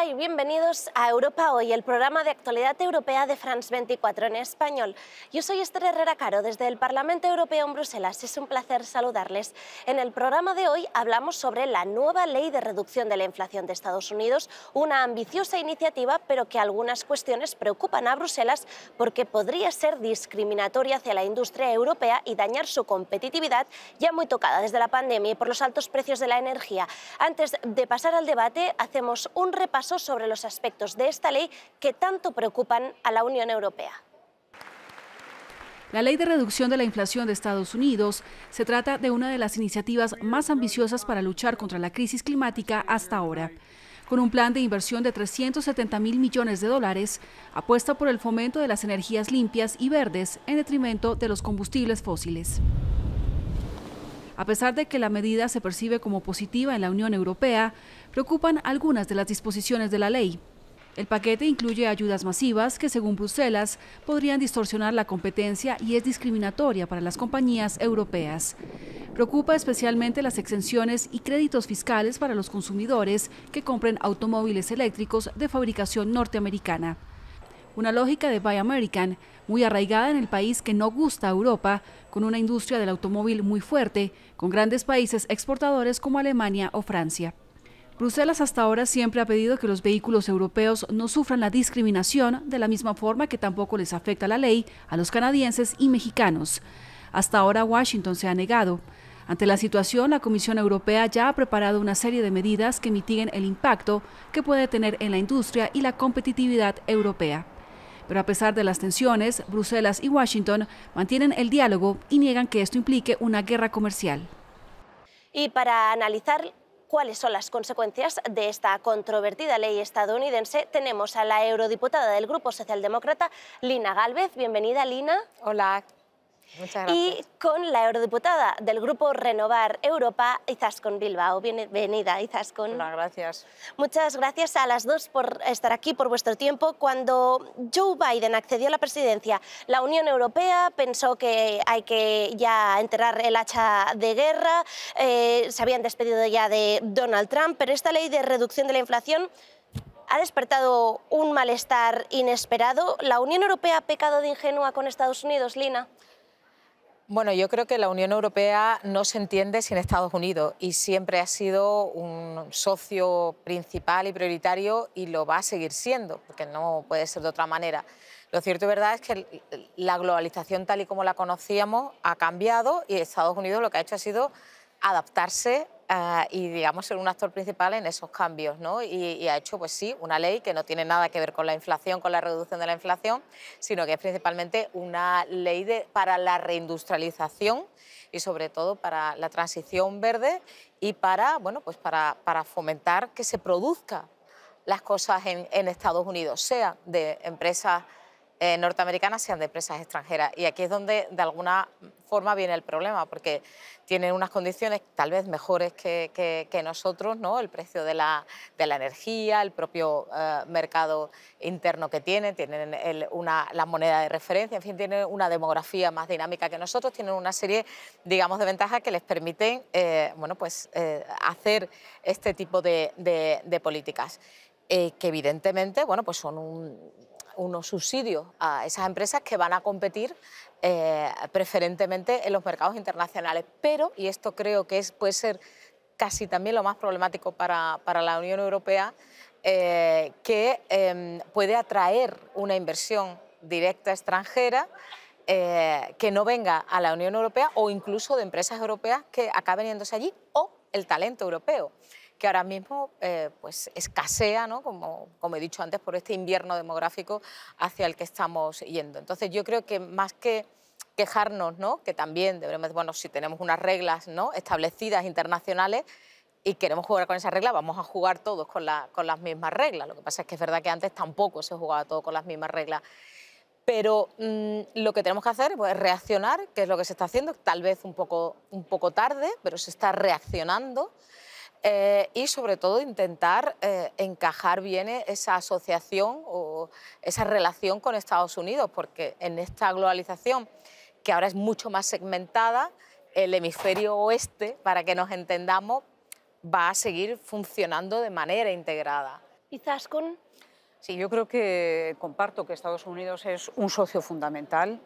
y bienvenidos a Europa Hoy, el programa de actualidad europea de France 24 en español. Yo soy Esther Herrera Caro, desde el Parlamento Europeo en Bruselas. Es un placer saludarles. En el programa de hoy hablamos sobre la nueva ley de reducción de la inflación de Estados Unidos, una ambiciosa iniciativa, pero que algunas cuestiones preocupan a Bruselas porque podría ser discriminatoria hacia la industria europea y dañar su competitividad, ya muy tocada desde la pandemia y por los altos precios de la energía. Antes de pasar al debate, hacemos un repaso sobre los aspectos de esta ley que tanto preocupan a la Unión Europea. La Ley de Reducción de la Inflación de Estados Unidos se trata de una de las iniciativas más ambiciosas para luchar contra la crisis climática hasta ahora. Con un plan de inversión de 370.000 millones de dólares, apuesta por el fomento de las energías limpias y verdes en detrimento de los combustibles fósiles. A pesar de que la medida se percibe como positiva en la Unión Europea, preocupan algunas de las disposiciones de la ley. El paquete incluye ayudas masivas que, según Bruselas, podrían distorsionar la competencia y es discriminatoria para las compañías europeas. Preocupa especialmente las exenciones y créditos fiscales para los consumidores que compren automóviles eléctricos de fabricación norteamericana. Una lógica de Buy American, muy arraigada en el país que no gusta a Europa, con una industria del automóvil muy fuerte, con grandes países exportadores como Alemania o Francia. Bruselas hasta ahora siempre ha pedido que los vehículos europeos no sufran la discriminación, de la misma forma que tampoco les afecta la ley a los canadienses y mexicanos. Hasta ahora Washington se ha negado. Ante la situación, la Comisión Europea ya ha preparado una serie de medidas que mitiguen el impacto que puede tener en la industria y la competitividad europea. Pero a pesar de las tensiones, Bruselas y Washington mantienen el diálogo y niegan que esto implique una guerra comercial. Y para analizar cuáles son las consecuencias de esta controvertida ley estadounidense, tenemos a la eurodiputada del Grupo Socialdemócrata, Lina Gálvez. Bienvenida, Lina. Hola. Muchas gracias. Y con la eurodiputada del Grupo Renovar Europa, Izaskun Bilbao. Bienvenida, Izaskun. Hola, gracias. Muchas gracias a las dos por estar aquí, por vuestro tiempo. Cuando Joe Biden accedió a la presidencia, la Unión Europea pensó que hay que ya enterrar el hacha de guerra, se habían despedido ya de Donald Trump, pero esta ley de reducción de la inflación ha despertado un malestar inesperado. ¿La Unión Europea ha pecado de ingenua con Estados Unidos, Lina? Bueno, yo creo que la Unión Europea no se entiende sin Estados Unidos y siempre ha sido un socio principal y prioritario y lo va a seguir siendo, porque no puede ser de otra manera. Lo cierto y verdad es que la globalización tal y como la conocíamos ha cambiado y Estados Unidos lo que ha hecho ha sido adaptarse y, digamos, ser un actor principal en esos cambios, ¿no? Y ha hecho, pues sí, una ley que no tiene nada que ver con la inflación, con la reducción de la inflación, sino que es principalmente una ley para la reindustrialización y, sobre todo, para la transición verde y para, bueno, pues para fomentar que se produzcan las cosas en Estados Unidos, sea de empresas norteamericanas, sean de empresas extranjeras. Y aquí es donde, de alguna forma, viene el problema, porque tienen unas condiciones tal vez mejores que nosotros, ¿no? El precio de la energía, el propio mercado interno que tienen la moneda de referencia, en fin, tienen una demografía más dinámica que nosotros, tienen una serie, digamos, de ventajas que les permiten bueno, pues, hacer este tipo de políticas, que evidentemente, bueno, pues son unos subsidios a esas empresas que van a competir preferentemente en los mercados internacionales. Pero, y esto creo que puede ser casi también lo más problemático para la Unión Europea, que puede atraer una inversión directa extranjera que no venga a la Unión Europea o incluso de empresas europeas que acaben yéndose allí, o el talento europeo, que ahora mismo pues escasea, ¿no? Como he dicho antes, por este invierno demográfico hacia el que estamos yendo. Entonces yo creo que más que quejarnos, ¿no? Que también debemos, bueno, si tenemos unas reglas, ¿no? establecidas internacionales y queremos jugar con esas reglas, vamos a jugar todos con las mismas reglas. Lo que pasa es que es verdad que antes tampoco se jugaba todo con las mismas reglas. Pero lo que tenemos que hacer pues, es reaccionar, que es lo que se está haciendo, tal vez un poco tarde, pero se está reaccionando. Y sobre todo intentar encajar bien esa asociación o esa relación con Estados Unidos, porque en esta globalización, que ahora es mucho más segmentada, el hemisferio oeste, para que nos entendamos, va a seguir funcionando de manera integrada. Izaskun. Sí, yo creo que comparto que Estados Unidos es un socio fundamental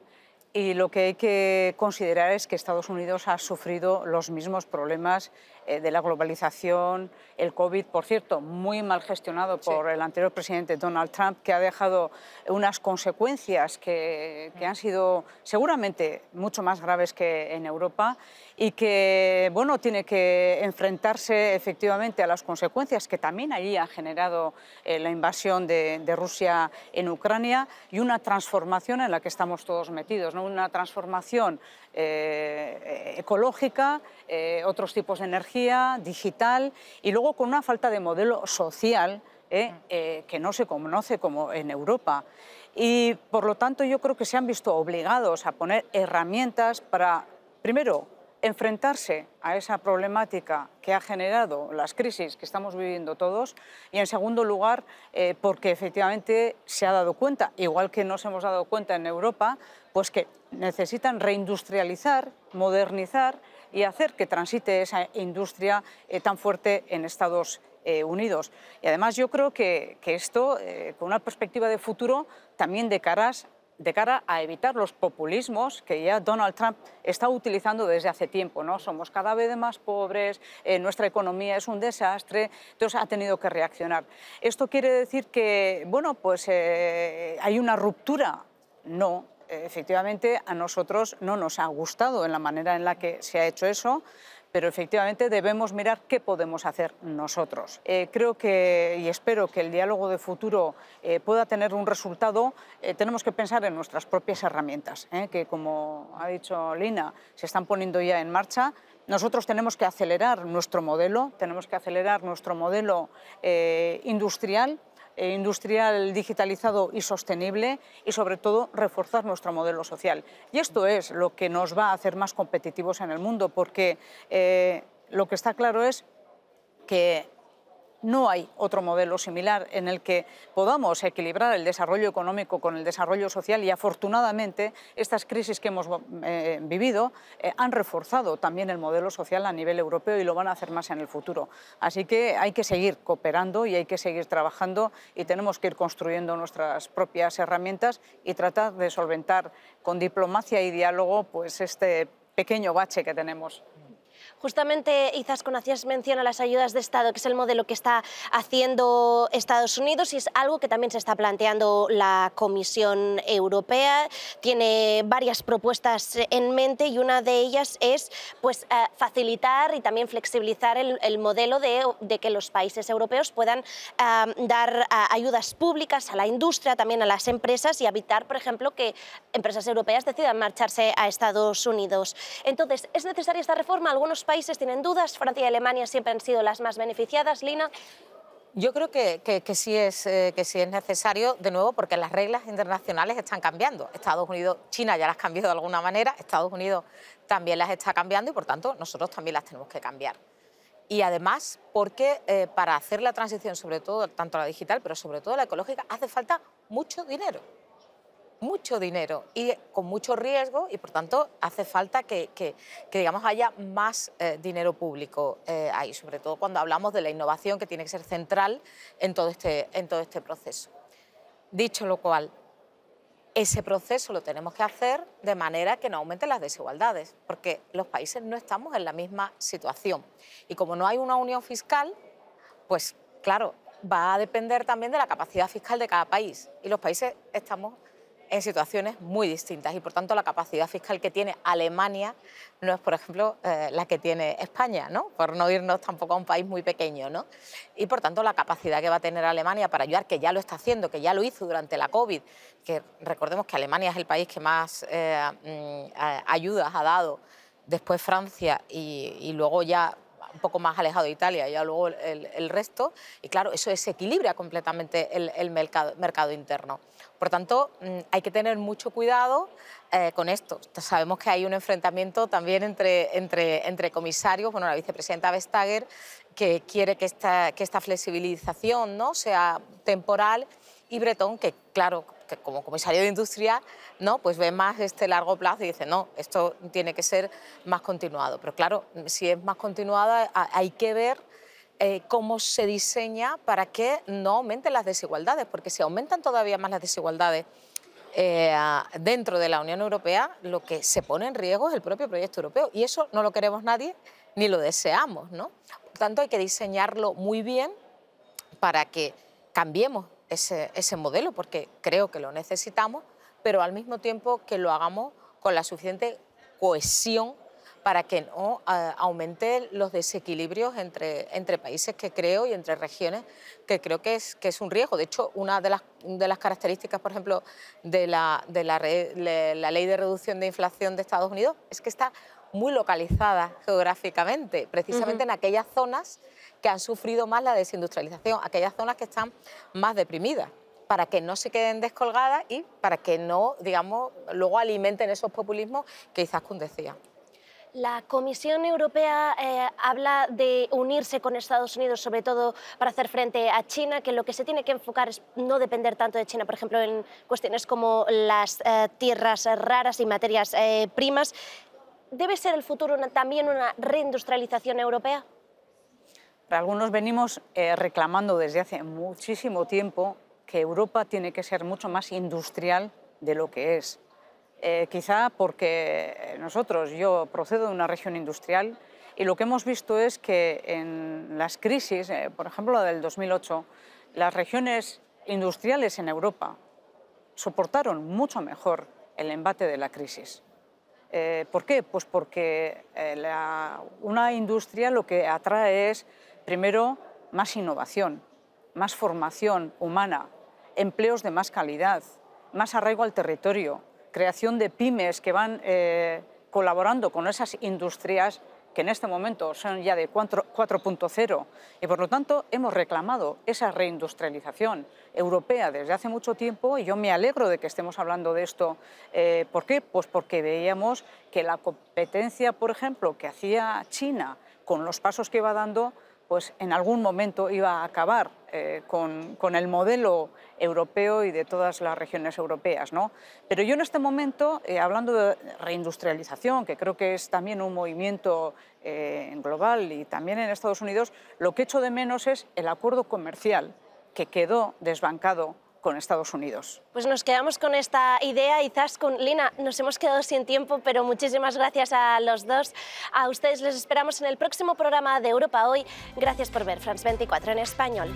y lo que hay que considerar es que Estados Unidos ha sufrido los mismos problemas de la globalización, el COVID, por cierto, muy mal gestionado por el anterior presidente Donald Trump, que ha dejado unas consecuencias que han sido seguramente mucho más graves que en Europa y que, bueno, tiene que enfrentarse efectivamente a las consecuencias que también allí ha generado la invasión de Rusia en Ucrania y una transformación en la que estamos todos metidos, ¿no? Una transformación ecológica, otros tipos de energía, digital y luego con una falta de modelo social que no se conoce como en Europa. Y por lo tanto yo creo que se han visto obligados a poner herramientas para, primero, enfrentarse a esa problemática que ha generado las crisis que estamos viviendo todos y, en segundo lugar, porque efectivamente se ha dado cuenta, igual que nos hemos dado cuenta en Europa, pues que necesitan reindustrializar, modernizar y hacer que transite esa industria tan fuerte en Estados Unidos. Y además yo creo que esto, con una perspectiva de futuro, también de cara a evitar los populismos que ya Donald Trump está utilizando desde hace tiempo, ¿no? Somos cada vez más pobres, nuestra economía es un desastre, entonces ha tenido que reaccionar. ¿Esto quiere decir que, bueno, pues hay una ruptura? No. Efectivamente, a nosotros no nos ha gustado en la manera en la que se ha hecho eso, pero efectivamente debemos mirar qué podemos hacer nosotros. Creo que y espero que el diálogo de futuro pueda tener un resultado. Tenemos que pensar en nuestras propias herramientas, que, como ha dicho Lina, se están poniendo ya en marcha. Nosotros tenemos que acelerar nuestro modelo industrial, digitalizado y sostenible y, sobre todo, reforzar nuestro modelo social. Y esto es lo que nos va a hacer más competitivos en el mundo, porque lo que está claro es que no hay otro modelo similar en el que podamos equilibrar el desarrollo económico con el desarrollo social y, afortunadamente, estas crisis que hemos vivido han reforzado también el modelo social a nivel europeo y lo van a hacer más en el futuro. Así que hay que seguir cooperando y hay que seguir trabajando y tenemos que ir construyendo nuestras propias herramientas y tratar de solventar con diplomacia y diálogo pues este pequeño bache que tenemos. Justamente, Izaskun, hacías mención a las ayudas de Estado, que es el modelo que está haciendo Estados Unidos y es algo que también se está planteando la Comisión Europea. Tiene varias propuestas en mente y una de ellas es pues, facilitar y también flexibilizar el modelo de que los países europeos puedan dar ayudas públicas a la industria, también a las empresas y evitar, por ejemplo, que empresas europeas decidan marcharse a Estados Unidos. Entonces, ¿es necesaria esta reforma? Algunos países tienen dudas, Francia y Alemania siempre han sido las más beneficiadas. Lina. Yo creo que sí es necesario, de nuevo, porque las reglas internacionales están cambiando. Estados Unidos, China ya las cambió de alguna manera, Estados Unidos también las está cambiando y, por tanto, nosotros también las tenemos que cambiar. Y además, porque para hacer la transición, sobre todo, tanto la digital, pero sobre todo la ecológica, hace falta mucho dinero y con mucho riesgo y, por tanto, hace falta que digamos, haya más dinero público ahí, sobre todo cuando hablamos de la innovación, que tiene que ser central en todo este proceso. Dicho lo cual, ese proceso lo tenemos que hacer de manera que no aumenten las desigualdades, porque los países no estamos en la misma situación. Y como no hay una unión fiscal, pues claro, va a depender también de la capacidad fiscal de cada país. Y los países estamos en situaciones muy distintas y, por tanto, la capacidad fiscal que tiene Alemania no es, por ejemplo, la que tiene España, ¿no? Por no irnos tampoco a un país muy pequeño, ¿no? Y, por tanto, la capacidad que va a tener Alemania para ayudar, que ya lo está haciendo, que ya lo hizo durante la COVID, que recordemos que Alemania es el país que más ayudas ha dado, después Francia y luego ya un poco más alejado de Italia, ya luego el resto, y claro, eso desequilibra completamente el mercado interno. Por tanto, hay que tener mucho cuidado con esto. Sabemos que hay un enfrentamiento también entre comisarios, bueno, la vicepresidenta Vestager, que quiere que esta flexibilización, ¿no?, sea temporal, y Breton, que claro, que como comisario de Industria, ¿no?, pues ve más este largo plazo y dice, no, esto tiene que ser más continuado. Pero claro, si es más continuada, hay que ver cómo se diseña para que no aumenten las desigualdades, porque si aumentan todavía más las desigualdades dentro de la Unión Europea, lo que se pone en riesgo es el propio proyecto europeo, y eso no lo queremos nadie ni lo deseamos, ¿no? Por tanto, hay que diseñarlo muy bien para que cambiemos ese modelo, porque creo que lo necesitamos, pero al mismo tiempo que lo hagamos con la suficiente cohesión para que no aumenten los desequilibrios entre países, que creo, y entre regiones, que creo que es un riesgo. De hecho, una de las características, por ejemplo, de la Ley de Reducción de Inflación de Estados Unidos es que está muy localizada geográficamente, precisamente en aquellas zonas que han sufrido más la desindustrialización, aquellas zonas que están más deprimidas, para que no se queden descolgadas y para que no, digamos, luego alimenten esos populismos que Izaskun decía. La Comisión Europea habla de unirse con Estados Unidos, sobre todo para hacer frente a China, que lo que se tiene que enfocar es no depender tanto de China, por ejemplo, en cuestiones como las tierras raras y materias primas. ¿Debe ser el futuro también una reindustrialización europea? Algunos venimos reclamando desde hace muchísimo tiempo que Europa tiene que ser mucho más industrial de lo que es. Quizá porque yo procedo de una región industrial, y lo que hemos visto es que en las crisis, por ejemplo la del 2008, las regiones industriales en Europa soportaron mucho mejor el embate de la crisis. ¿Por qué? Pues porque una industria lo que atrae es, primero, más innovación, más formación humana, empleos de más calidad, más arraigo al territorio, creación de pymes que van colaborando con esas industrias que en este momento son ya de 4.0, y por lo tanto hemos reclamado esa reindustrialización europea desde hace mucho tiempo, y yo me alegro de que estemos hablando de esto. ¿Por qué? Pues porque veíamos que la competencia, por ejemplo, que hacía China con los pasos que iba dando, pues en algún momento iba a acabar con el modelo europeo y de todas las regiones europeas, ¿no? Pero yo en este momento, hablando de reindustrialización, que creo que es también un movimiento global y también en Estados Unidos, lo que echo de menos es el acuerdo comercial que quedó desbancado con Estados Unidos. Pues nos quedamos con esta idea. Izaskun, Lina, nos hemos quedado sin tiempo, pero muchísimas gracias a los dos. A ustedes les esperamos en el próximo programa de Europa Hoy. Gracias por ver France 24 en español.